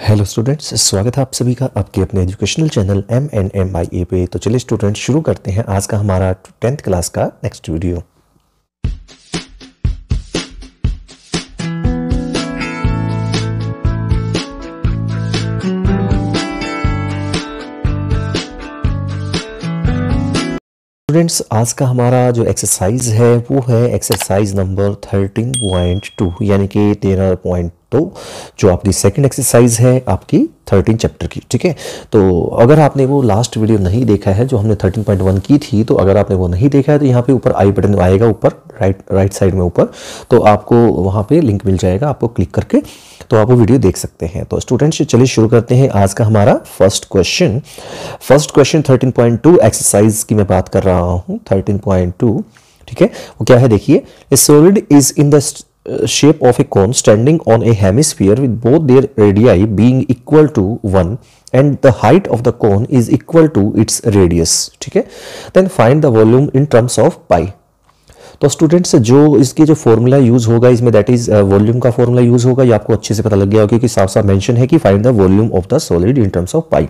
Hello students, स्वागत है आप सभी का आपके अपने एजुकेशनल चैनल MNMIA पे। तो चलिए स्टूडेंट्स, शुरू करते हैं आज का हमारा 10th क्लास का नेक्स्ट वीडियो। स्टूडेंट्स, आज का हमारा जो एक्सरसाइज है वो है एक्सरसाइज नंबर 13.2 यानी कि 13.2 जो आपकी सेकंड एक्सरसाइज है आपकी 13 चैप्टर की। ठीक है, तो अगर आपने वो लास्ट वीडियो नहीं देखा है जो हमने 13.1 की थी, तो अगर आपने वो नहीं देखा है तो यहाँ पे ऊपर आई बटन आएगा, ऊपर राइट साइड में ऊपर, तो आपको वहाँ पे लिंक मिल जाएगा, आपको क्लिक करके तो आप वो वीडियो देख सकते हैं। तो स्टूडेंट्स, चलिए शुरू करते हैं आज का हमारा फर्स्ट क्वेश्चन 13.2 एक्सरसाइज की मैं बात कर रहा हूँ। 13.2, ठीक है, वो क्या है देखिए। ए solid is in the shape of a cone standing on a hemisphere with both their radii being equal to 1 and the height of the cone is equal to its radius। ठीक है, then find the volume in terms of pi। तो students, जो इसके जो formula use होगा इसमें, that is volume का formula use होगा, ये आपको अच्छे से पता लग गया होगा क्योंकि साफ साफ मेंशन है कि find the volume of the solid in terms of pi.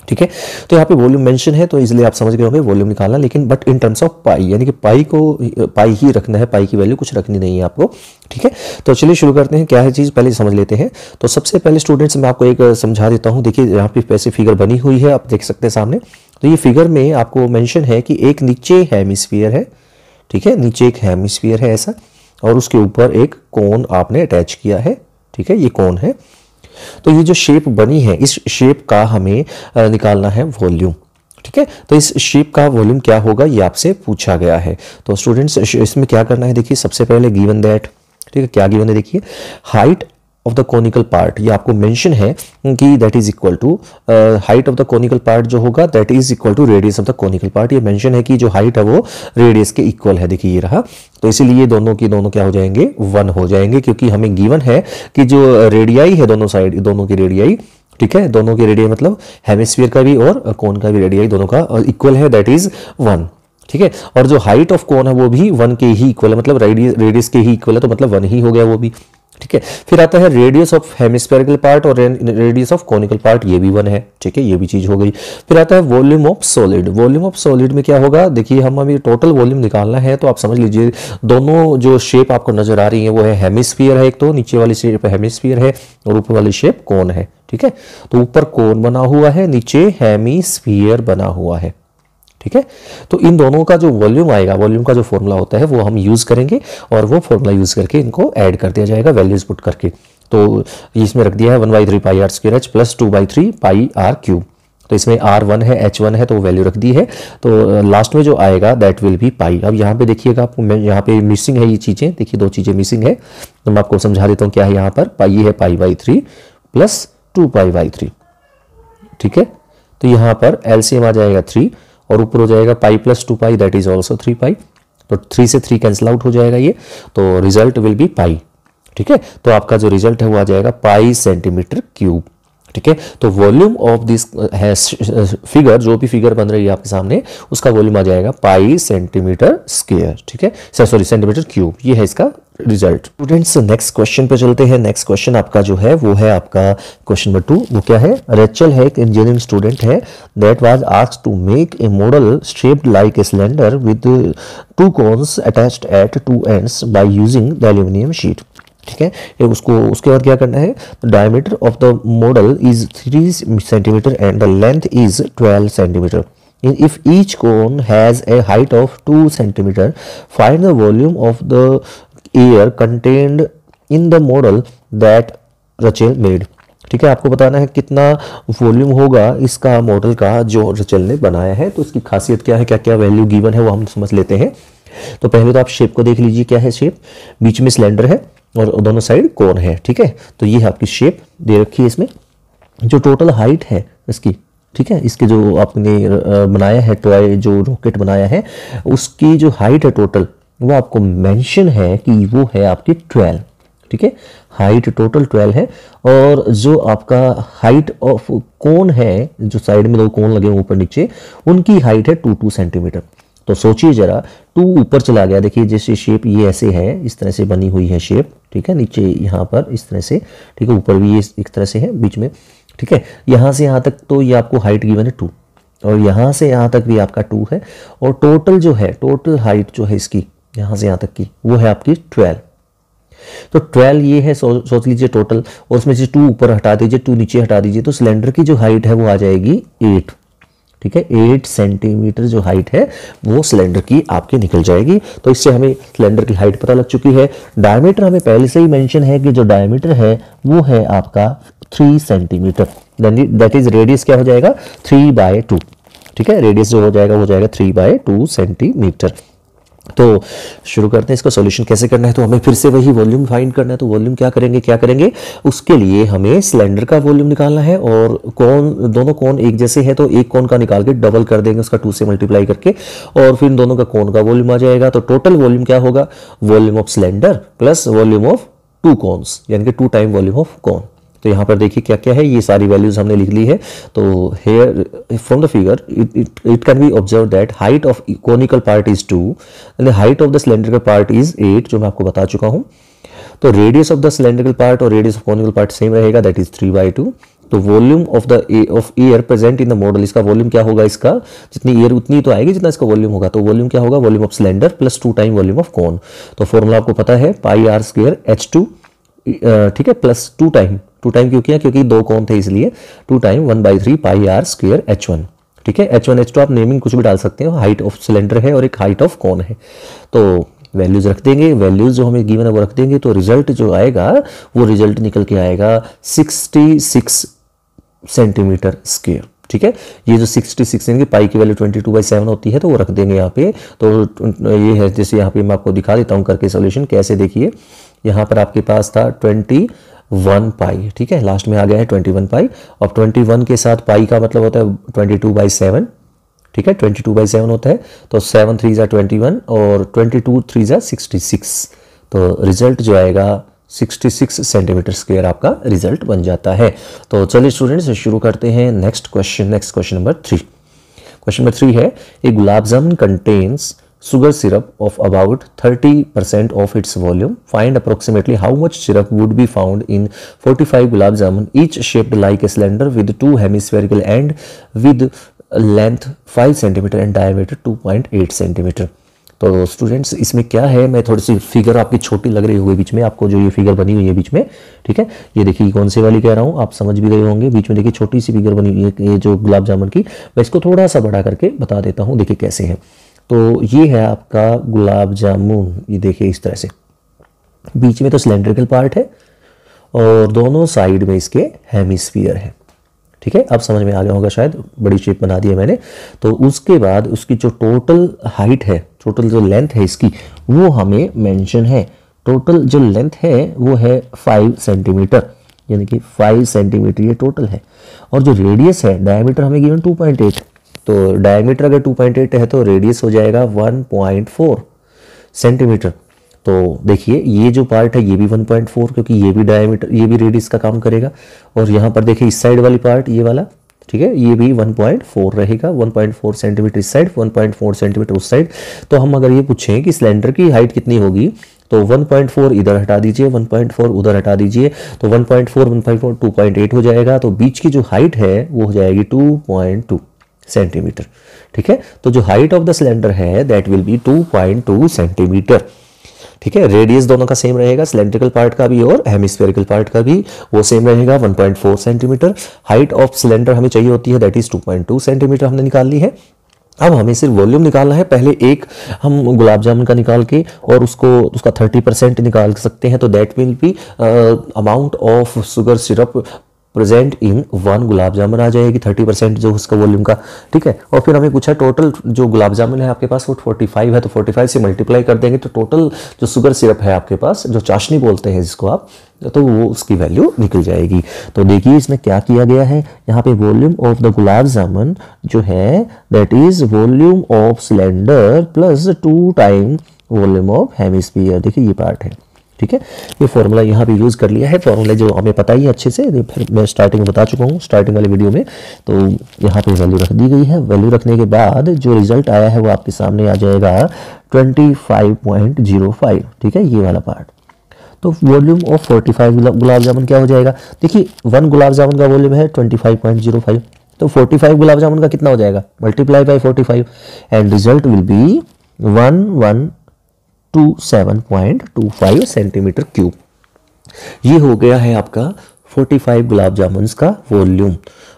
ठीक है, तो यहाँ पे वॉल्यूम मेंशन है तो इसलिए आप समझ गए होंगे वॉल्यूम निकालना, लेकिन बट इन टर्म्स ऑफ पाई, यानी कि पाई ही रखना है, पाई की वैल्यू कुछ रखनी नहीं है आपको। ठीक है, तो चलिए शुरू करते हैं। क्या है चीज़ पहले समझ लेते हैं। तो सबसे पहले स्टूडेंट्स, मैं आपको एक समझा देता हूँ। देखिए यहाँ पे पैसे फिगर बनी हुई है, आप देख सकते हैं सामने। तो ये फिगर में आपको मेंशन है कि एक नीचे हेमिस्फीयर है, ठीक है, नीचे एक हेमिस्फीयर है ऐसा, और उसके ऊपर एक कोन आपने अटैच किया है। ठीक है, ये कोन है। तो ये जो शेप बनी है, इस शेप का हमें निकालना है वॉल्यूम। ठीक है, तो इस शेप का वॉल्यूम क्या होगा ये आपसे पूछा गया है। तो स्टूडेंट्स, इसमें क्या करना है देखिए, सबसे पहले गिवन दैट, ठीक है, क्या गिवन है देखिए, height of the conical part, ये आपको मेंशन है कि that is equal to height of the conical part जो होगा that is equal to radius of the conical part. ये मेंशन है कि जो हाइट है वो रेडियस के इक्वल है। देखिए ये रहा, तो इसीलिए दोनों की दोनों क्या हो जाएंगे, 1 हो जाएंगे, क्योंकि हमें गिवन है कि जो रेडियाई है दोनों साइड, दोनों की रेडियाई, ठीक है, दोनों की रेडियाई मतलब हेमिस्फीयर का भी और कोन का भी रेडियाई दोनों का इक्वल है, दैट इज 1। ठीक है, और जो हाइट ऑफ कोन है वो भी 1 के ही इक्वल है, मतलब रेडियस के ही इक्वल है, तो मतलब 1 ही हो गया वो भी। ठीक है, फिर आता है रेडियस ऑफ हेमिस्फेरिकल पार्ट और रेडियस ऑफ कोनिकल पार्ट, ये भी 1 है। ठीक है, ये भी चीज हो गई। फिर आता है volume of solid. Volume of solid में क्या होगा देखिए, हमें टोटल वॉल्यूम निकालना है, तो आप समझ लीजिए दोनों जो शेप आपको नजर आ रही है वो है हेमिस्फीयर है, एक तो नीचे वाली शेप हेमिस्फीयर है और ऊपर वाली शेप कोन है। ठीक है, तो ऊपर कोन बना हुआ है, नीचे हेमिस्फीयर बना हुआ है। ठीक है, तो इन दोनों का जो वॉल्यूम आएगा, वॉल्यूम का जो फॉर्मूला होता है वो हम यूज करेंगे और वो फॉर्मूला यूज करके इनको ऐड कर दिया जाएगा वैल्यूज पुट करके। तो इसमें रख दिया है 1/3 pi r square h plus 2/3 pi r cube. तो इसमें R1 है, H1 है, तो वैल्यू रख दी है। तो लास्ट में जो आएगा दैट विल बी पाई। अब यहाँ पे देखिएगा, आपको यहाँ पे मिसिंग है ये चीजें, देखिए 2 चीजें मिसिंग है, तो मैं आपको समझा देता हूँ क्या है यहाँ पर। पाई है पाई/3 प्लस 2π/3। ठीक है, तो यहाँ पर एलसीएम आ जाएगा 3 और ऊपर हो जाएगा pi plus 2π that is also 3π। तो 3 से 3 कैंसिल आउट हो जाएगा ये, तो रिजल्ट विल बी पाई। ठीक है, तो आपका जो रिजल्ट है वो आ जाएगा पाई सेंटीमीटर क्यूब। ठीक है, तो वॉल्यूम ऑफ दिस फिगर, जो भी फिगर बन रही है आपके सामने, उसका वॉल्यूम आ जाएगा पाई सेंटीमीटर स्क्वायर। ठीक है, सॉरी सेंटीमीटर क्यूब, ये है इसका रिजल्ट। स्टूडेंट्स, नेक्स्ट क्वेश्चन पे चलते हैं। नेक्स्ट क्वेश्चन आपका जो है वो है आपका क्वेश्चन नंबर 2। वो क्या है, रेचल है, एक इंजीनियरिंग स्टूडेंट है, that was asked to make a model shaped like a cylinder with 2 cones attached at 2 ends by using the aluminium sheet. ठीक है, ये उसके बाद क्या करना है, diameter of the model is 3 centimetre and the length is 12 centimetre. If each cone has a height of 2 centimeter, find the volume of the air contained in the model that Rachel made। ठीक है, आपको बताना है कितना volume होगा इसका model का जो रचेल ने बनाया है। तो इसकी खासियत क्या है, क्या क्या वैल्यू गिवन है वो हम समझ लेते हैं। तो पहले तो आप शेप को देख लीजिए, क्या है शेप, बीच में सिलेंडर है और दोनों साइड कोन है। ठीक है, तो ये है आपकी शेप दे रखी है इसमें। जो टोटल हाइट है इसकी, ठीक है, इसके जो आपने बनाया है टॉय, जो रॉकेट बनाया है, उसकी जो हाइट है टोटल, वो आपको मेंशन है कि वो है आपकी 12। ठीक है, हाइट टोटल 12 है, और जो आपका हाइट ऑफ कोन है, जो साइड में 2 कोन लगे ऊपर नीचे, उनकी हाइट है 2 सेंटीमीटर। तो सोचिए जरा, 2 ऊपर चला गया, देखिए जैसे शेप ये ऐसे है, इस तरह से बनी हुई है शेप, ठीक है, नीचे यहाँ पर इस तरह से, ठीक है, ऊपर भी ये एक तरह से है बीच में, ठीक है, यहाँ से यहाँ तक तो ये आपको हाइट गिवन है 2, और यहाँ से यहाँ तक भी आपका 2 है, और टोटल जो है, टोटल हाइट जो है इसकी यहाँ से यहाँ तक की, वो है आपकी 12। तो 12 ये है, सोच लीजिए टोटल, और उसमें से 2 ऊपर हटा दीजिए, 2 नीचे हटा दीजिए, तो सिलेंडर की जो हाइट है वो आ जाएगी 8, ठीक है, 8 सेंटीमीटर जो हाइट है वो सिलेंडर की आपके निकल जाएगी। तो इससे हमें सिलेंडर की हाइट पता लग चुकी है। डायमीटर हमें पहले से ही मेंशन है कि जो डायमीटर है वो है आपका 3 सेंटीमीटर, दैट इज रेडियस क्या हो जाएगा 3/2, ठीक है, रेडियस जो हो जाएगा वो जाएगा 3/2 सेंटीमीटर। तो शुरू करते हैं इसका सॉल्यूशन कैसे करना है। तो हमें फिर से वही वॉल्यूम फाइंड करना है। तो वॉल्यूम क्या करेंगे उसके लिए हमें सिलेंडर का वॉल्यूम निकालना है, और कोण, दोनों कोण एक जैसे है तो एक कोण का निकाल के डबल कर देंगे उसका 2 से मल्टीप्लाई करके, और फिर दोनों का कोण का वॉल्यूम आ जाएगा। तो टोटल वॉल्यूम क्या होगा, volume of cylinder plus volume of 2 cones, यानी कि 2 टाइम वॉल्यूम ऑफ कोण। तो यहाँ पर देखिए क्या क्या है, ये सारी वैल्यूज हमने लिख ली है। तो here from the figure it can be observe that height of conical part is 2 and height of the cylindrical part is 8, जो मैं आपको बता चुका हूँ। तो radius of the cylindrical part और radius of conical part same रहेगा, that is 3/2। तो volume of air present in the model, इसका वॉल्यूम क्या होगा, इसका जितनी एयर उतनी तो आएगी जितना इसका वॉल्यूम होगा। तो वॉल्यूम क्या होगा, volume of cylinder plus 2 time volume of cone. तो फॉर्मूला आपको पता है πr² h2, ठीक है, प्लस 2 टाइम क्यों किया, क्योंकि 2 कोण थे इसलिए 2 टाइम 1/3 πr² h1, ठीक है। h1 h2 आप नेमिंग कुछ भी डाल सकते हो, हाइट ऑफ सिलेंडर है और एक हाइट ऑफ कोन है। तो वैल्यूज रख देंगे, वैल्यूज जो हमें गिवन है वो रख देंगे। तो रिजल्ट जो आएगा वो रिजल्ट निकल के आएगा 66 सेंटीमीटर स्क्वायर, ठीक है। ये जो 66 यानी कि पाई की वैल्यू 22/7 होती है, तो वो रख देंगे यहाँ पे। तो ये है, जैसे यहाँ पे मैं आपको दिखा देता हूँ करके सोल्यूशन कैसे। देखिए यहाँ पर आपके पास था 21 पाई, ठीक है, लास्ट में आ गया है 21 पाई। और 21 के साथ पाई का मतलब होता है 22/7, ठीक है, 22/7 होता है। तो 7 3 जा 21 और 22 3 जा 66। तो रिजल्ट जो आएगा 66 सेंटीमीटर स्क्वायर आपका रिजल्ट बन जाता है। तो चलिए स्टूडेंट्स शुरू करते हैं next question number 3। Question number 3 है, ए gulab jamun contains sugar syrup of about 30% of its volume. Find approximately how much syrup would be found in 45 gulab jamun, each shaped like a cylinder with 2 hemispherical end with length 5 cm and diameter 2.8 cm. तो students इसमें क्या है, मैं थोड़ी सी figure आपकी छोटी लग रही होगी बीच में, आपको जो ये फिगर बनी हुई है बीच में, ठीक है, ये देखिए कौन सी वाली कह रहा हूँ, आप समझ भी गए होंगे। बीच में देखिए छोटी सी फिगर बनी हुई है ये जो गुलाब जामुन की, मैं इसको थोड़ा सा बड़ा करके बता देता हूँ। देखिए कैसे है। तो ये है आपका गुलाब जामुन, ये देखिए इस तरह से, बीच में तो सिलेंड्रिकल पार्ट है और दोनों साइड में इसके हेमिस्फीयर है, ठीक है। अब समझ में आ गया होगा शायद, बड़ी शेप बना दी है मैंने। तो उसके बाद उसकी जो टोटल हाइट है, टोटल जो लेंथ है इसकी, वो हमें मेंशन है। टोटल जो लेंथ है वो है 5 सेंटीमीटर, यानी कि 5 सेंटीमीटर ये टोटल है। और जो रेडियस है, डायमीटर हमें गिवन 2.8, तो डायमीटर अगर 2.8 है तो रेडियस हो जाएगा 1.4 सेंटीमीटर। तो देखिए ये जो पार्ट है ये भी 1.4, क्योंकि ये भी डायमीटर, ये भी रेडियस का काम करेगा। और यहाँ पर देखिए इस साइड वाली पार्ट, ये वाला, ठीक है, ये भी 1.4 रहेगा, 1.4 सेंटीमीटर इस साइड, 1.4 सेंटीमीटर उस साइड। तो हम अगर ये पूछें कि सिलेंडर की हाइट कितनी होगी, तो 1.4 इधर हटा दीजिए, 1.4 उधर हटा दीजिए, तो 1.4 2.8 हो जाएगा। तो बीच की जो हाइट है वो हो जाएगी 2.2 सेंटीमीटर, ठीक है। तो जो हाइट ऑफ द सिलेंडर है दैट विल बी 2.2 सेंटीमीटर, ठीक है। रेडियस दोनों का सेम रहेगा, सिलेंड्रिकल पार्ट का भी और हेमिस्फेरिकल पार्ट का भी वो सेम रहेगा, 1.4 सेंटीमीटर। हाइट ऑफ सिलेंडर हमें चाहिए होती है दैट इज 2.2 सेंटीमीटर, हमने निकाल ली है। अब हमें सिर्फ वॉल्यूम निकालना है। पहले एक हम गुलाब जामुन का निकाल के और उसका 30% निकाल सकते हैं, तो that will be amount of sugar syrup present in 1 gulab jamun आ जाएगी, 30% जो उसका वॉल्यूम का, ठीक है। और फिर हमें पूछा टोटल जो गुलाब जामुन है आपके पास वो 45 है, तो 45 से मल्टीप्लाई कर देंगे तो टोटल जो शुगर सिरप है आपके पास, जो चाशनी बोलते हैं जिसको आप, तो वो उसकी वैल्यू निकल जाएगी। तो देखिए इसमें क्या किया गया है, यहाँ पे volume of the gulab jamun जो है that is volume of cylinder plus 2 time volume of hemisphere. देखिए ये पार्ट है, ठीक है, ये फॉर्मूला यहाँ पे यूज़ कर लिया है, फॉर्मूला जो हमें पता ही है अच्छे से, फिर मैं स्टार्टिंग में बता चुका हूँ स्टार्टिंग वाले वीडियो में। तो यहाँ पे वैल्यू रख दी गई है, वैल्यू रखने के बाद जो रिजल्ट आया है वो आपके सामने आ जाएगा 25.05, ठीक है, ये वाला पार्ट। तो वॉल्यूम ऑफ 45 गुलाब जामुन क्या हो जाएगा, देखिए 1 गुलाब जामुन का वॉल्यूम है 25.05, तो 45 गुलाब जामुन का कितना हो जाएगा, multiply by 45 and result will B 1127.25 centimetre cube. ये हो गया है आपका 45 गुलाब जामुन का वॉल्यूम।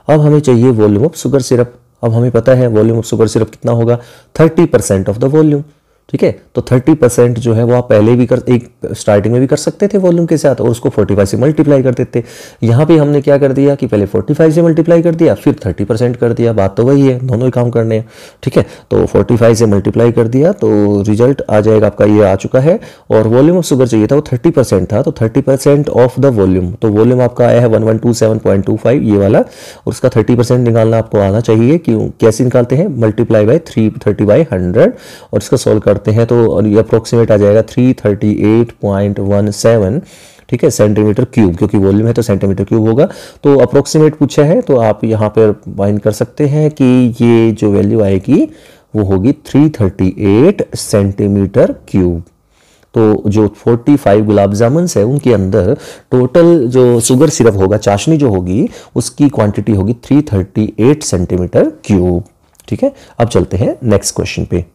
अब हमें चाहिए वॉल्यूम ऑफ शुगर सिरप। अब हमें पता है वॉल्यूम ऑफ शुगर सिरप कितना होगा, 30% ऑफ द वॉल्यूम, ठीक है। तो 30% जो है वो आप पहले भी एक स्टार्टिंग में भी कर सकते थे वॉल्यूम के साथ और उसको 45 से मल्टीप्लाई कर देते। यहाँ पे हमने क्या कर दिया कि पहले 45 से मल्टीप्लाई कर दिया फिर 30% कर दिया, बात तो वही है, दोनों ही काम करने हैं, ठीक है। तो 45 से मल्टीप्लाई कर दिया तो रिजल्ट आ जाएगा आपका, ये आ चुका है। और वॉल्यूम ऑफ शुगर चाहिए था वो 30% था, तो 30% ऑफ द वॉल्यूम, तो वॉल्यूम आपका आया है 1127.25 ये वाला, और उसका 30% निकालना आपको आना चाहिए। क्यों, कैसे निकालते हैं, मल्टीप्लाई बाय 30/100 और इसका सॉल्व करते हैं तो अप्रोक्सीमेट आ जाएगा 338.17, ठीक है, सेंटीमीटर क्यूब, क्योंकि वॉल्यूम है तो सेंटीमीटर क्यूब होगा। तो अप्रोक्सीमेट पूछा है तो आप यहाँ पर फाइंड कर सकते हैं कि ये जो वैल्यू आएगी वो होगी 338 सेंटीमीटर क्यूब। तो जो 45 गुलाब जामुन है उनके अंदर टोटल जो शुगर सिरप होगा, चाशनी जो होगी, उसकी क्वांटिटी होगी 338 सेंटीमीटर क्यूब, ठीक है। अब चलते हैं नेक्स्ट क्वेश्चन पे।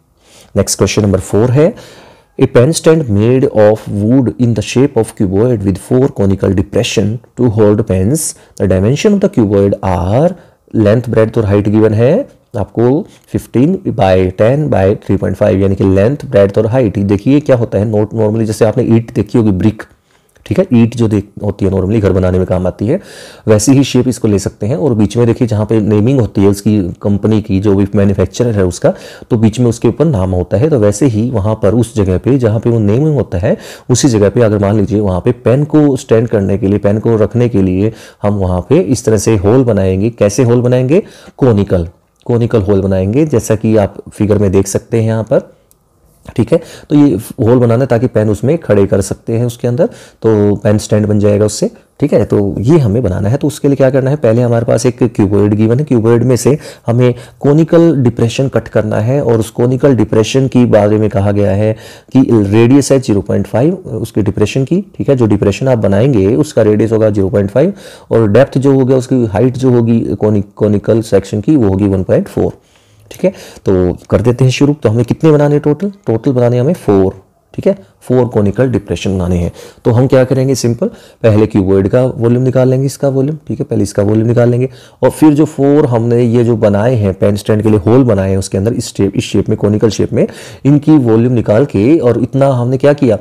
नेक्स्ट क्वेश्चन नंबर 4 है, A pen stand made of wood in the shape of cuboid with 4 conical depression to hold pens. The dimension of the cuboid are length, breadth और height given है आपको 15/10/3.5, यानी कि length, breadth और height. देखिए क्या होता है, नॉर्मली जैसे आपने ईंट देखी होगी, ब्रिक, ठीक है, ईंट जो होती है नॉर्मली घर बनाने में काम आती है, वैसी ही शेप इसको ले सकते हैं। और बीच में देखिए जहाँ पे नेमिंग होती है उसकी कंपनी की, जो भी मैन्युफैक्चरर है उसका, तो बीच में उसके ऊपर नाम होता है। तो वैसे ही वहाँ पर उस जगह पे जहाँ पे वो नेमिंग होता है उसी जगह पे अगर मान लीजिए वहाँ पे पेन को स्टैंड करने के लिए, पेन को रखने के लिए हम वहाँ पे इस तरह से होल बनाएंगे। कैसे होल बनाएंगे, कोनिकल होल बनाएंगे, जैसा कि आप फिगर में देख सकते हैं यहाँ पर, ठीक है। तो ये होल बनाना है ताकि पेन उसमें खड़े कर सकते हैं उसके अंदर, तो पेन स्टैंड बन जाएगा उससे, ठीक है। तो ये हमें बनाना है, तो उसके लिए क्या करना है, पहले हमारे पास एक क्यूबॉइड गिवन है, क्यूबॉइड में से हमें कोनिकल डिप्रेशन कट करना है। और उस कोनिकल डिप्रेशन की बारे में कहा गया है कि रेडियस है 0.5 उसके डिप्रेशन की, ठीक है। जो डिप्रेशन आप बनाएंगे उसका रेडियस होगा 0.5 और डेप्थ जो होगा, उसकी हाइट जो होगी कोनिकल सेक्शन की, वो होगी 1.4, ठीक है। तो कर देते हैं शुरू। तो हमें कितने बनाने, टोटल बनाने हमें 4, ठीक है, 4 कोनिकल डिप्रेशन बनाने हैं। तो हम क्या करेंगे, सिंपल, पहले क्यूबॉइड का वॉल्यूम निकाल लेंगे, इसका वॉल्यूम, ठीक है, पहले इसका वॉल्यूम निकाल लेंगे और फिर जो 4 हमने ये जो बनाए हैं पेन स्टैंड के लिए होल बनाए हैं उसके अंदर इस शेप में, कोनिकल शेप में, इनकी वॉल्यूम निकाल के, और इतना हमने क्या किया,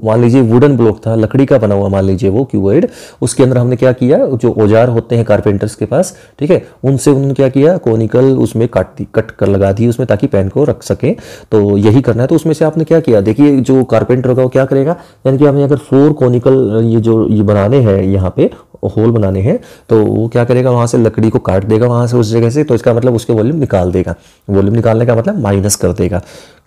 मान लीजिए वुडन ब्लॉक था, लकड़ी का बना हुआ मान लीजिए वो क्यूबॉइड, उसके अंदर हमने क्या किया, जो औजार होते हैं कारपेंटर्स के पास, ठीक है, उनसे उन्होंने क्या किया, कोनिकल उसमें कट कर लगा दी उसमें, ताकि पेन को रख सके। तो यही करना है। तो उसमें से आपने क्या किया, देखिए जो कारपेंटर होगा वो क्या करेगा, यानी कि हमें अगर 4 कोनिकल ये बनाने हैं, यहाँ पे होल बनाने हैं, तो वो क्या करेगा, वहां से लकड़ी को काट देगा वहां से उस जगह से, तो इसका मतलब उसके वॉल्यूम निकाल देगा। वॉल्यूम निकालने का मतलब माइनस कर देगा,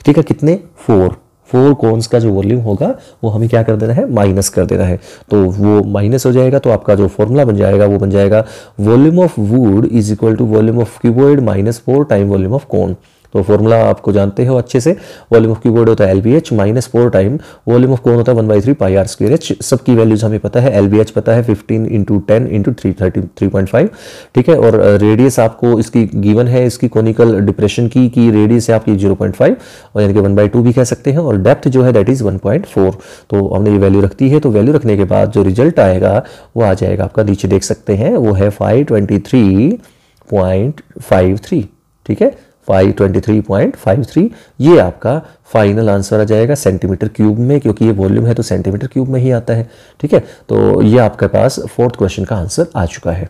ठीक है। कितने, 4 कोन्स का जो वॉल्यूम होगा वो हमें क्या कर देना है, माइनस कर देना है। तो वो माइनस हो जाएगा, तो आपका जो फॉर्मूला बन जाएगा वो बन जाएगा volume of wood is equal to volume of cuboid minus 4 time volume of cone. तो फॉर्मूला आपको जानते हो अच्छे से, वॉल्यूम ऑफ क्यूबॉइड होता है LBH minus 4 time volume of कोन होता है 1/3 πr²h। सबकी वैल्यूज हमें पता है, LBH पता है 15 × 10 × 333.5, ठीक है। और रेडियस आपको इसकी गिवन है, इसकी कोनिकल डिप्रेशन की रेडियस है आपकी 0.5 और यानी कि 1/2 भी कह सकते हैं, और डेप्थ जो है दैट इज 1.4। तो हमने ये वैल्यू रखती है, तो वैल्यू रखने के बाद जो रिजल्ट आएगा वो आ जाएगा आपका, नीचे देख सकते हैं, वो है 523.53, ठीक है, 523.53। ये आपका फाइनल आंसर आ जाएगा सेंटीमीटर क्यूब में, क्योंकि ये वॉल्यूम है तो सेंटीमीटर क्यूब में ही आता है, ठीक है। तो ये आपके पास 4th क्वेश्चन का आंसर आ चुका है।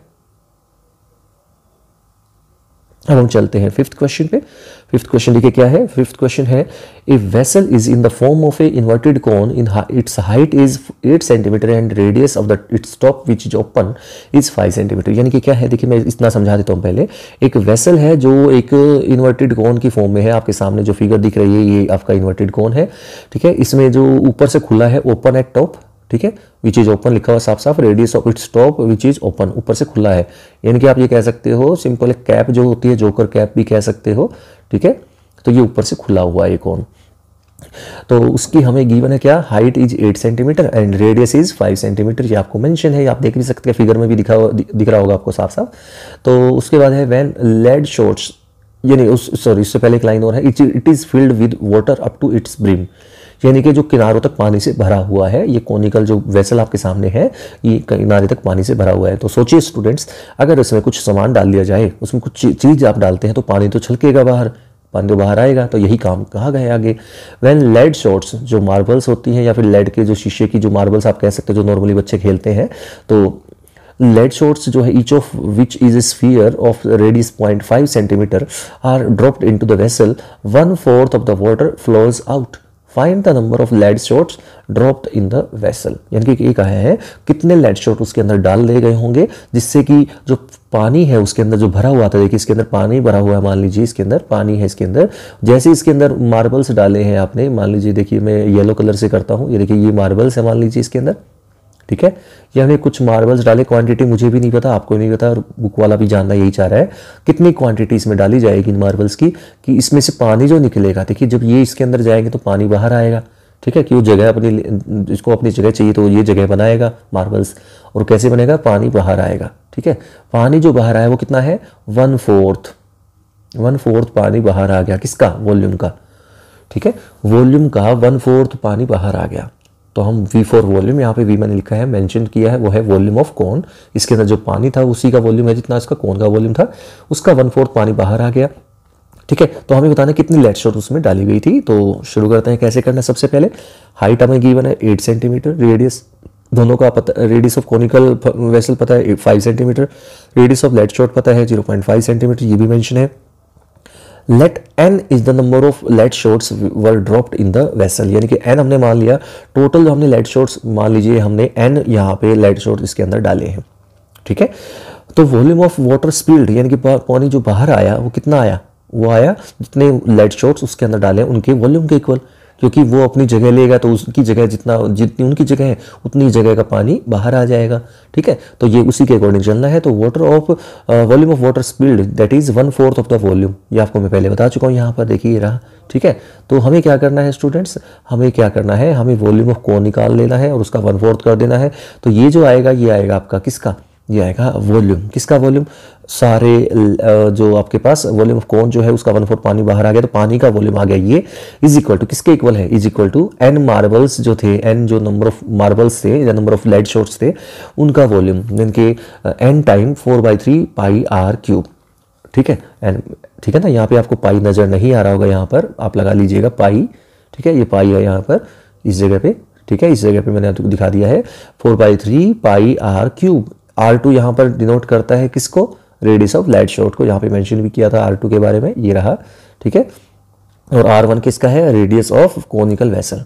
अब हम चलते हैं 5th क्वेश्चन पे। 5th क्वेश्चन देखिए क्या है। 5th क्वेश्चन है, a vessel is in the form of A inverted cone, in its height is 8 centimetre and radius of the its top which is open is 5 centimetre. यानी कि क्या है, देखिए मैं इतना समझा देता हूँ पहले। एक वेसल है जो एक इन्वर्टेड कोन की फॉर्म में है, आपके सामने जो फिगर दिख रही है ये आपका इन्वर्टेड कोन है, ठीक है। इसमें जो ऊपर से खुला है, ओपन एट टॉप, ठीक है, विच इज ओपन लिखा हुआ साफ साफ, radius of its top which is open, ऊपर से खुला है, यानी कि आप ये कह सकते हो सिंपल कैप जो होती है, जोकर कैप भी कह सकते हो, ठीक है। तो ये ऊपर से खुला हुआ है कौन, तो उसकी हमें गिवन है क्या, height is 8 centimetre and radius is 5 centimetre, ये आपको मेंशन है, आप देख भी सकते हैं, फिगर में भी दिख रहा होगा आपको साफ साफ। तो उसके बाद है व्हेन लेड शॉट्स, यानी सॉरी इससे पहले एक लाइन और है, it is filled with water up to its brim, यानी कि जो किनारों तक पानी से भरा हुआ है, ये कॉनिकल जो वेसल आपके सामने है ये किनारे तक पानी से भरा हुआ है। तो सोचिए स्टूडेंट्स, अगर इसमें कुछ सामान डाल दिया जाए, उसमें कुछ चीज़ आप डालते हैं तो पानी तो छलकेगा बाहर, पानी तो बाहर आएगा, तो यही काम कहा गया है आगे। व्हेन लेड शॉट्स, जो मार्बल्स होती हैं या फिर लेड के जो शीशे की जो मार्बल्स आप कह सकते हो जो नॉर्मली बच्चे खेलते हैं, तो lead shots जो है each of which is a sphere of radius 0.5 centimeter are dropped into the vessel, 1/4 of the water flows out, find the number of lead shots dropped in the vessel, यानी कि ये कहा है कितने lead shot उसके अंदर डाल दिए गए होंगे जिससे कि जो पानी है उसके अंदर जो भरा हुआ था, देखिए इसके अंदर पानी भरा हुआ है, मान लीजिए इसके अंदर पानी है, इसके अंदर जैसे इसके अंदर मार्बल्स डाले हैं आपने, मान लीजिए देखिए मैं येलो कलर से करता हूँ, ये देखिए ये मार्बल्स है मान लीजिए इसके अंदर, ठीक है, ये हमने कुछ मार्बल्स डाले, क्वांटिटी मुझे भी नहीं पता, आपको नहीं पता, और बुक वाला भी जानना यही चाह रहा है कितनी क्वांटिटी इसमें डाली जाएगी इन मार्बल्स की, कि इसमें से पानी जो निकलेगा, देखिए जब ये इसके अंदर जाएंगे तो पानी बाहर आएगा, ठीक है, कि वो जगह अपनी, इसको अपनी जगह चाहिए तो ये जगह बनाएगा मार्बल्स, और कैसे बनेगा, पानी बाहर आएगा, ठीक है। पानी जो बाहर आया वो कितना है, 1/4 पानी बाहर आ गया, किसका, वॉल्यूम का, ठीक है, वॉल्यूम का 1/4 पानी बाहर आ गया। तो हम V फॉर वॉल्यूम, यहाँ पे V मैंने लिखा है, मेंशन किया है, वो है वॉल्यूम ऑफ कॉन, इसके अंदर जो पानी था उसी का वॉल्यूम है जितना इसका कॉन का वॉल्यूम था, उसका 1/4 पानी बाहर आ गया, ठीक है। तो हमें बताना कितनी लेड शॉट उसमें डाली गई थी। तो शुरू करते हैं, कैसे करना है। सबसे पहले हाइट हमें गिवन है 8 सेंटीमीटर, रेडियस दोनों का पता, रेडियस ऑफ कॉनिकल वेसल पता है 5 centimetre, radius of lead shot पता है 0.5 सेंटीमीटर, ये भी मेंशन है। Let n is the number of lead shots were dropped in the vessel, यानी कि n हमने मान लिया, टोटल जो हमने लेड शॉट्स मान लीजिए हमने n यहाँ पे लेड शॉट्स इसके अंदर डाले हैं, ठीक है। तो वॉल्यूम ऑफ वाटर स्पिल्ड, यानी कि पानी जो बाहर आया वो कितना आया, वो आया जितने लेड शॉट्स उसके अंदर डाले उनके वॉल्यूम के इक्वल, क्योंकि वो अपनी जगह लेगा तो उसकी जगह जितनी उनकी जगह है उतनी जगह का पानी बाहर आ जाएगा, ठीक है। तो ये उसी के अकॉर्डिंग चलना है। तो water of volume of water spilled that is 1/4 of the volume, ये आपको मैं पहले बता चुका हूँ, यहाँ पर देखिए ये रहा, ठीक है। तो हमें क्या करना है स्टूडेंट्स, हमें क्या करना है, हमें वॉल्यूम ऑफ कॉन निकाल लेना है और उसका 1/4 कर देना है। तो ये जो आएगा ये आएगा आपका किसका, ये आएगा वॉल्यूम, किसका वॉल्यूम, सारे जो आपके पास वॉल्यूम ऑफ कॉन जो है उसका 1/4 पानी बाहर आ गया, तो पानी का वॉल्यूम आ गया, ये इज इक्वल टू किसके इक्वल है, is equal to n marbles जो थे, n जो नंबर ऑफ मार्बल्स थे या नंबर ऑफ लेड शॉट्स थे उनका वॉल्यूम, इनके n टाइम 4/3 पाई r क्यूब, ठीक है। एंड ठीक है ना, यहाँ पे आपको पाई नजर नहीं आ रहा होगा, यहाँ पर आप लगा लीजिएगा पाई, ठीक है, ये पाई है यहाँ पर इस जगह पे, ठीक है, इस जगह पे मैंने आपको दिखा दिया है 4/3 पाई r क्यूब। R2 यहाँ पर डिनोट करता है किसको, रेडियस ऑफ लेड शॉट को, यहाँ पे मेंशन भी किया था R2 के बारे में, ये रहा, ठीक है। और R1 किसका है, रेडियस ऑफ कॉनिकल वेसल।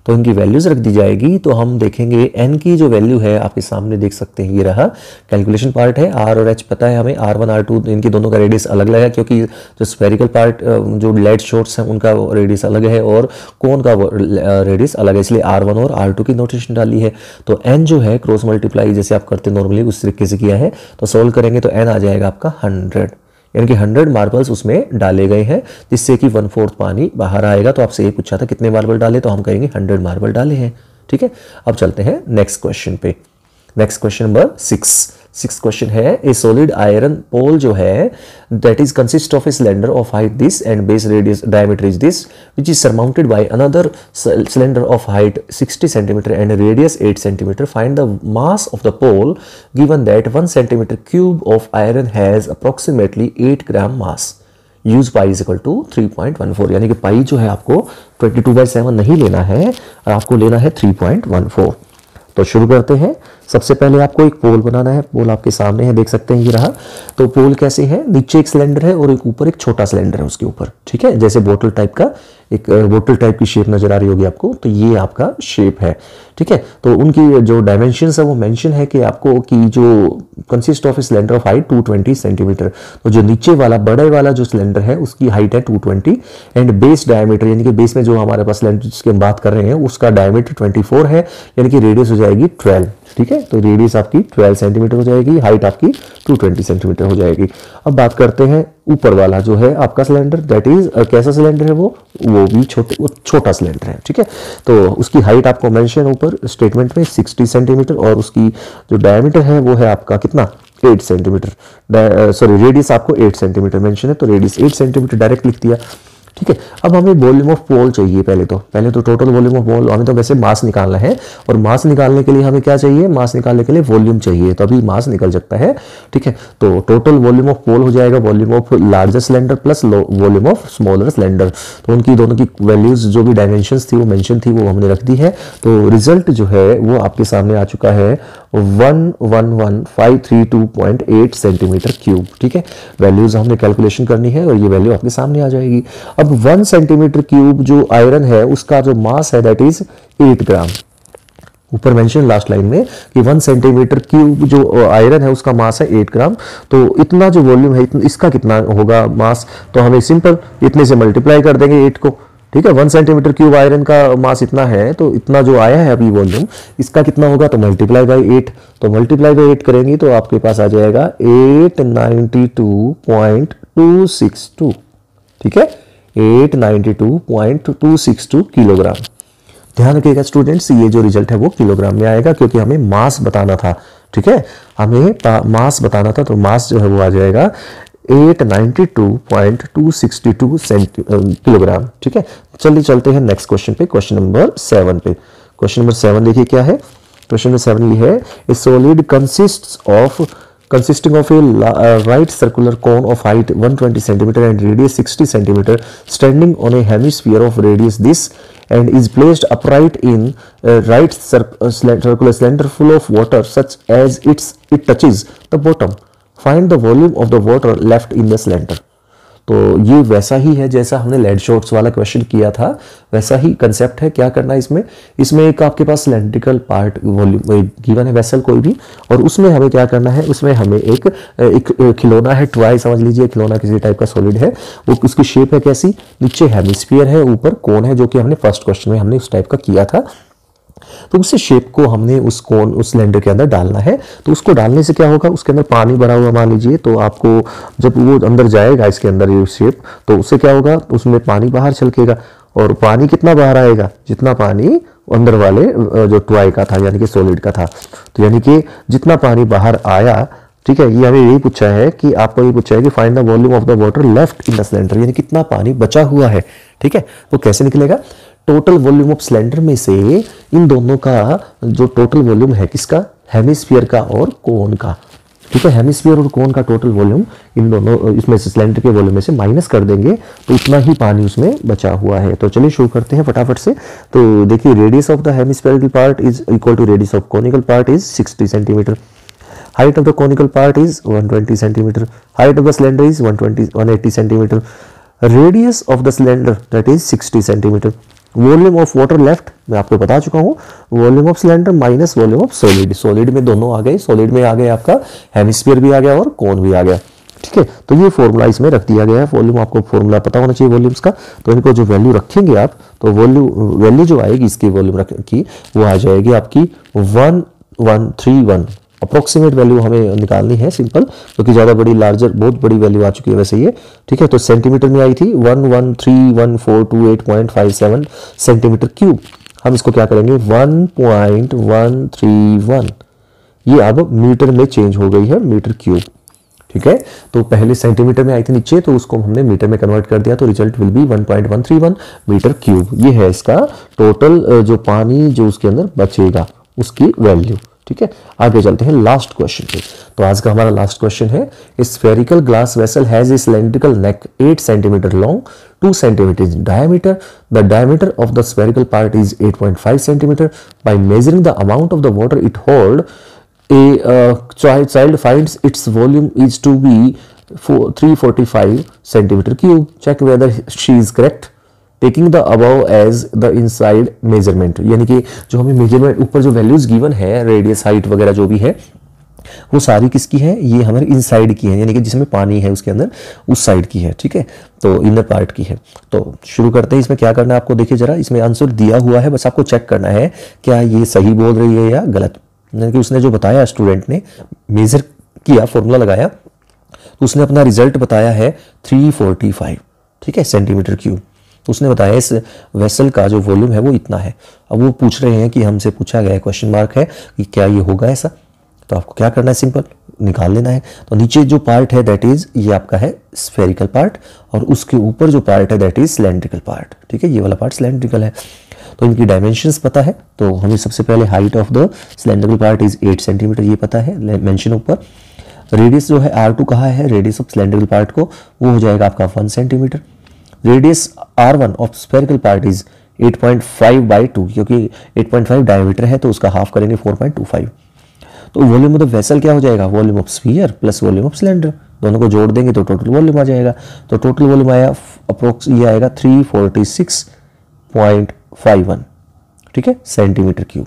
तो इनकी वैल्यूज रख दी जाएगी। तो हम देखेंगे n की जो वैल्यू है आपके सामने देख सकते हैं, ये रहा, कैलकुलेशन पार्ट है, r और h पता है हमें, R1 R2 इनके दोनों का रेडियस अलग अलग है, क्योंकि जो स्फेरिकल पार्ट जो लेड शॉट्स हैं उनका रेडियस अलग है और कौन का रेडियस अलग है, इसलिए R1 और R2 की नोटेशन डाली है। तो n जो है क्रॉस मल्टीप्लाई जैसे आप करते नॉर्मली उस तरीके से किया है, तो सोल्व करेंगे तो n आ जाएगा आपका 100, यानी कि 100 मार्बल्स उसमें डाले गए हैं जिससे कि 1/4 पानी बाहर आएगा। तो आपसे ये पूछा था कितने मार्बल डाले, तो हम कहेंगे 100 मार्बल डाले हैं, ठीक है। अब चलते हैं नेक्स्ट क्वेश्चन पे। नेक्स्ट क्वेश्चन नंबर 6 क्वेश्चन है, ए सॉलिड आयरन पोल जो है that is consist of a cylinder of height this and base radius diameter is this which is surmounted by another cylinder of height 60 centimetre and radius 8 centimetre, find the mass of the pole given that 1 centimetre cube of iron has approximately 8 gram mass, use pi is equal to 3.14, यानी कि पाई जो है आपको 22/7 नहीं लेना है, आपको लेना है 3.14। तो शुरू करते हैं। सबसे पहले आपको एक पोल बनाना है। पोल आपके सामने है, देख सकते हैं ये रहा। तो पोल कैसे है, नीचे एक सिलेंडर है और एक ऊपर एक छोटा सिलेंडर है उसके ऊपर, ठीक है, जैसे बोतल टाइप का, एक बोतल टाइप की शेप नजर आ रही होगी आपको। तो ये आपका शेप है, ठीक है। तो उनकी जो डायमेंशंस है वो मेंशन है कि आपको कि जो consist of cylinder of height 220 centimetre. तो जो नीचे वाला बड़े वाला जो सिलेंडर है उसकी हाइट है 220 एंड बेस डायमीटर, यानी कि बेस में जो हमारे पास सिलेंडर जिसकी हम बात कर रहे हैं उसका डायमीटर 24 है, यानी कि रेडियस हो जाएगी 12, ठीक है। तो रेडियस आपकी 12 सेंटीमीटर हो जाएगी, हाइट आपकी 220 सेंटीमीटर हो जाएगी। अब बात करते हैं ऊपर वाला जो है आपका सिलेंडर, दैट इज कैसा सिलेंडर है वो भी छोटा सिलेंडर है, ठीक है। तो उसकी हाइट आपको मेंशन ऊपर स्टेटमेंट में 60 सेंटीमीटर और उसकी जो डायमीटर है वो है आपका कितना, 8 सेंटीमीटर, सॉरी रेडियस आपको 8 सेंटीमीटर मेंशन है, तो रेडियस 8 सेंटीमीटर डायरेक्ट लिख दिया, ठीक है। अब हमें वॉल्यूम ऑफ पोल चाहिए। पहले तो टोटल वॉल्यूम ऑफ पोल, हमें तो वैसे मास निकालना है और मास निकालने के लिए हमें क्या चाहिए, मास निकालने के लिए वॉल्यूम चाहिए, तो अभी मास निकल सकता है, ठीक है। तो टोटल वॉल्यूम ऑफ पोल हो जाएगा volume of larger cylinder plus volume of smaller cylinder. तो उनकी दोनों की वैल्यूज जो भी डायमेंशंस थी वो मेंशन थी वो हमने रख दी है। तो रिजल्ट जो है वो आपके सामने आ चुका है 111,532.8 सेंटीमीटर क्यूब, ठीक है। वैल्यूज हमने कैलकुलेशन करनी है और ये वैल्यू आपके सामने आ जाएगी। अब 1 सेंटीमीटर क्यूब जो आयरन है उसका जो मास है दैट इज 8 ग्राम। ऊपर मेंशन लास्ट लाइन में कि 1 सेंटीमीटर क्यूब जो आयरन है उसका मास है 8 ग्राम। तो इतना जो वॉल्यूम है इसका कितना होगा मास, तो हमें सिंपल इतने से मल्टीप्लाई कर देंगे 8 को, ठीक है। 1 सेंटीमीटर क्यूब आयरन का मास इतना है, तो इतना जो आया है अभी वॉल्यूम इसका कितना होगा, तो मल्टीप्लाई बाई 8। तो मल्टीप्लाई बाई 8 करेंगे तो आपके पास आ जाएगा 892.262, ठीक है, 892.262 किलोग्राम। ध्यान रखिएगा स्टूडेंट्स, ये जो रिजल्ट है वो किलोग्राम में आएगा क्योंकि हमें मास बताना था, ठीक है, हमें मास बताना था। तो मास जो है वो आ जाएगा 892.262 किलोग्राम, ठीक है। चलिए चलते हैं नेक्स्ट क्वेश्चन पे, क्वेश्चन नंबर 7 पे। क्वेश्चन नंबर 7 देखिए क्या है। क्वेश्चन नंबर 7 ये है, a solid consisting of a right circular cone of height 120 cm and radius 60 cm standing on a hemisphere of radius this and is placed upright in a right circular cylinder full of water such as it touches the bottom. Find the volume of the water left in the cylinder. तो ये वैसा ही है जैसा हमने lead shorts वाला question किया था, वैसा ही कंसेप्ट है। क्या करना है इसमें एक आपके पास सिलेंड्रिकल पार्ट वॉल्यूम गिवन है वेसल कोई भी, और उसमें हमें क्या करना है, उसमें हमें एक खिलौना है, टॉय समझ लीजिए, खिलौना किसी टाइप का सॉलिड है, वो उसकी शेप है कैसी, नीचे हेमिस्फीयर है, ऊपर कोन है, जो कि हमने फर्स्ट क्वेश्चन में हमने उस टाइप का किया था। तो उस शेप को हमने उस सिलेंडर के अंदर डालना है। तो उसको डालने से क्या होगा, उसके अंदर पानी भरा हुआ मान लीजिए, तो आपको जब वो अंदर जाएगा इसके अंदर ये शेप, तो उससे क्या होगा, उसमें पानी बाहर छलकेगा। और पानी कितना बाहर आएगा, जितना पानी अंदर वाले जो टॉय का था यानी कि सॉलिड का था। तो यानी कि जितना पानी बाहर आया, ठीक है, ये हमें यही पूछा है कि आपको ये पूछा है कि find the volume of the water left in the cylinder, यानी कितना पानी बचा हुआ है, ठीक है। वो कैसे निकलेगा, टोटल वॉल्यूम ऑफ सिलेंडर में से इन दोनों का जो टोटल वॉल्यूम है किसका, हेमिस्फीयर का और कोन का, ठीक है। हेमिस्फीयर और कोन का टोटल वॉल्यूम इन दोनों इसमें से सिलेंडर के वॉल्यूम में से माइनस कर देंगे तो इतना ही पानी उसमें बचा हुआ है। तो चलिए शुरू करते हैं फटाफट से। तो देखिए radius of the hemispherical part is equal to radius of conical part is 60 centimetre. Height of the conical part is 120 centimeter. Height of the cylinder is 180 centimeter. Radius of the cylinder that is 60 centimeter. Volume of water left मैं आपको बता चुका हूँ, volume of cylinder minus volume of solid. Solid में दोनों आ गए, solid में आ गया आपका हेमिस्फीयर भी आ गया और कोन भी आ गया, ठीक है। तो ये फॉर्मूला इसमें रख दिया गया है। वॉल्यूम आपको फॉर्मूला पता होना चाहिए वॉल्यूम्स का, तो इनको जो वैल्यू रखेंगे आप, तो वैल्यू जो आएगी इसकी वॉल्यूम की वो आ जाएगी आपकी 1131। अप्रोक्सीमेट वैल्यू हमें निकालनी है सिंपल, क्योंकि ज़्यादा बड़ी लार्जर बहुत बड़ी वैल्यू आ चुकी है वैसे ये, ठीक है। तो सेंटीमीटर में आई थी 1131428.57 सेंटीमीटर क्यूब। हम इसको क्या करेंगे 1.131, ये अब मीटर में चेंज हो गई है, मीटर क्यूब, ठीक है। तो पहले सेंटीमीटर में आई थी नीचे, तो उसको हमने मीटर में कन्वर्ट कर दिया, तो result will be 1.131 metre cube. ये है इसका टोटल जो पानी जो उसके अंदर बचेगा उसकी वैल्यू, ठीक है। आगे चलते हैं लास्ट क्वेश्चन पे। तो आज का हमारा लास्ट क्वेश्चन है, spherical glass vessel has a cylindrical neck 8 centimetre long 2 centimetre diameter. The diameter of the spherical part is 8.5 centimetre. By measuring the amount of the water it hold child finds its volume is to be 345 centimeter cube. Check whether she is correct. Taking the above as the inside measurement, यानी कि जो हमें measurement ऊपर जो values given है, radius, height वगैरह जो भी है, वो सारी किसकी है? ये हमारे इनसाइड की है, यानी कि जिसमें पानी है उसके अंदर उस साइड की है, ठीक है, तो इनर पार्ट की है। तो शुरू करते हैं। इसमें क्या करना है आपको, देखिए जरा, इसमें आंसर दिया हुआ है, बस आपको चेक करना है क्या ये सही बोल रही है या गलत। यानी कि उसने जो बताया, स्टूडेंट ने मेजर किया, फॉर्मूला लगाया, तो उसने अपना रिजल्ट बताया है 345, ठीक है, सेंटीमीटर क्यूब। तो उसने बताया इस वेसल का जो वॉल्यूम है वो इतना है। अब वो पूछ रहे हैं कि हमसे पूछा गया है, क्वेश्चन मार्क है कि क्या ये होगा ऐसा। तो आपको क्या करना है, सिंपल निकाल लेना है। तो नीचे जो पार्ट है दैट इज ये आपका है स्फेरिकल पार्ट, और उसके ऊपर जो पार्ट है दैट इज सिलेंड्रिकल पार्ट, ठीक है, ये वाला पार्ट सिलेंड्रिकल है। तो इनकी डायमेंशंस पता है, तो हमें सबसे पहले height of the cylindrical part is 8 centimetre, ये पता है, मेंशन ऊपर। रेडियस जो है R2 कहा है, रेडियस ऑफ सिलेंड्रिकल पार्ट को, वो हो जाएगा आपका 1 centimetre. Radius R1 of spherical part is 8.5/2, क्योंकि 8.5 डायमीटर है तो उसका हाफ करेंगे 4.25। तो वॉल्यूम ऑफ द वेसल क्या हो जाएगा, volume of sphere plus volume of cylinder, दोनों को जोड़ देंगे तो टोटल वॉल्यूम आ जाएगा। तो टोटल वॉल्यूम आया अप्रोक्स, ये आएगा 346.51, ठीक है, सेंटीमीटर क्यूब,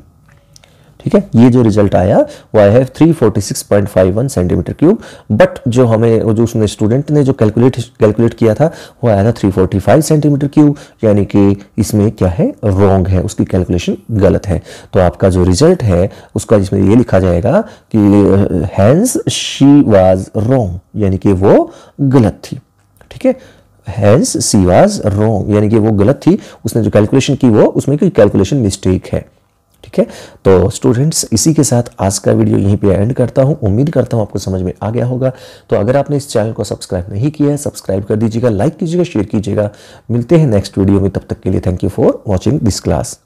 ठीक है। ये जो रिजल्ट आया वो आया है 346.51 सेंटीमीटर क्यूब। बट जो हमें, जो उसने स्टूडेंट ने जो कैलकुलेट किया था वो आया था 345 सेंटीमीटर क्यूब, यानी कि इसमें क्या है, रॉन्ग है, उसकी कैलकुलेशन गलत है। तो आपका जो रिजल्ट है उसका इसमें ये लिखा जाएगा कि हैंस शी वाज रॉन्ग, यानी कि वो गलत थी, ठीक है। हैंस शी वाज रॉन्ग, यानी कि वो गलत थी, उसने जो कैलकुलेशन की वो उसमें कोई कैलकुलेशन मिस्टेक है, ठीक है। तो स्टूडेंट्स, इसी के साथ आज का वीडियो यहीं पे एंड करता हूं। उम्मीद करता हूं आपको समझ में आ गया होगा। तो अगर आपने इस चैनल को सब्सक्राइब नहीं किया है, सब्सक्राइब कर दीजिएगा, लाइक कीजिएगा, शेयर कीजिएगा। मिलते हैं नेक्स्ट वीडियो में, तब तक के लिए thank you for watching this class.